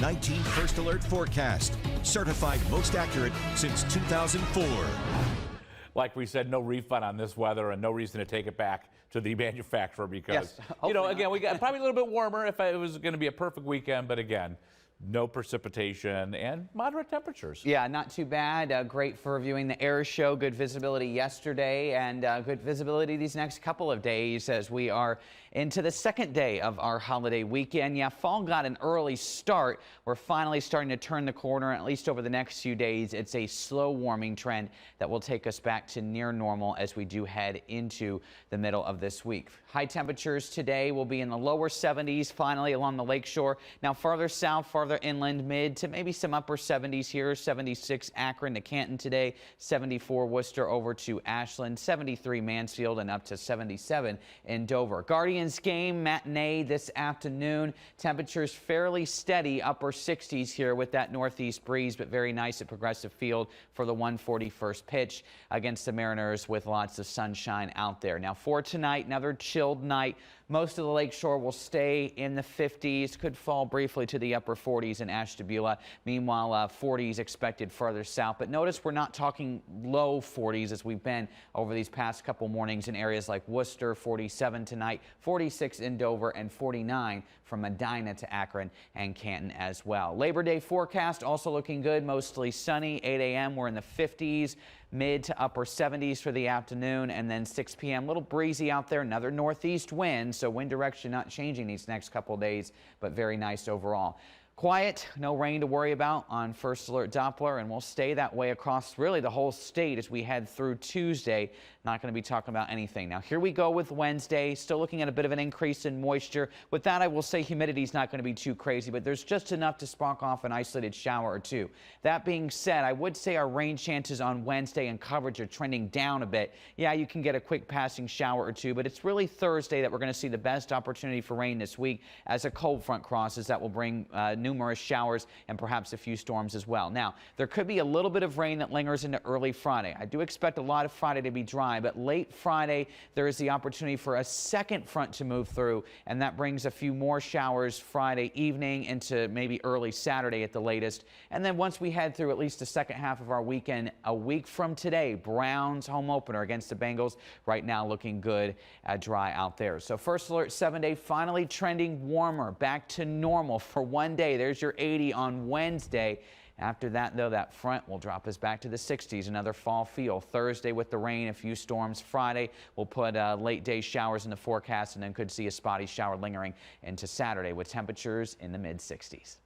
COVID-19 First Alert forecast. Certified most accurate since 2004. Like we said, no refund on this weather and no reason to take it back to the manufacturer because, again, we got probably a little bit warmer if it was going to be a perfect weekend, but again, no precipitation and moderate temperatures. Yeah, not too bad. Great for viewing the air show. Good visibility yesterday and good visibility these next couple of days as we are into the second day of our holiday weekend. Yeah, fall got an early start. We're finally starting to turn the corner, at least over the next few days. It's a slow warming trend that will take us back to near normal as we do head into the middle of this week. High temperatures today will be in the lower 70s finally along the lakeshore. Now farther south, farther inland, mid to maybe some upper 70s here. 76 Akron to Canton today, 74 Worcester over to Ashland, 73 Mansfield, and up to 77 in Dover. Guardians game matinee this afternoon. Temperatures fairly steady, upper 60s here with that northeast breeze, but very nice at Progressive Field for the 141st pitch against the Mariners with lots of sunshine out there. Now for tonight, another chilled night. Most of the lakeshore will stay in the 50s, could fall briefly to the upper 40s in Ashtabula. Meanwhile, 40s expected further south. But notice we're not talking low 40s as we've been over these past couple mornings in areas like Worcester, 47 tonight, 46 in Dover, and 49 from Medina to Akron and Canton as well. Labor Day forecast also looking good, mostly sunny. 8 a.m. we're in the 50s. Mid to upper 70s for the afternoon, and then 6 p.m. a little breezy out there, another northeast wind, so wind direction not changing these next couple days, but very nice overall. Quiet, no rain to worry about on First Alert Doppler, and we'll stay that way across really the whole state as we head through Tuesday. Not going to be talking about anything. Now here we go with Wednesday, still looking at a bit of an increase in moisture. With that, I will say humidity is not going to be too crazy, but there's just enough to spark off an isolated shower or two. That being said, I would say our rain chances on Wednesday and coverage are trending down a bit. Yeah, you can get a quick passing shower or two, but it's really Thursday that we're going to see the best opportunity for rain this week as a cold front crosses that will bring numerous showers and perhaps a few storms as well. Now, there could be a little bit of rain that lingers into early Friday. I do expect a lot of Friday to be dry, but late Friday, there is the opportunity for a second front to move through, and that brings a few more showers Friday evening into maybe early Saturday at the latest. And then once we head through at least the second half of our weekend, a week from today, Browns home opener against the Bengals, right now looking good, dry out there. So First Alert 7-day finally trending warmer, back to normal for one day. There's your 80 on Wednesday. After that, though, that front will drop us back to the 60s. Another fall feel. Thursday with the rain, a few storms. Friday, we'll put late day showers in the forecast and then could see a spotty shower lingering into Saturday with temperatures in the mid 60s.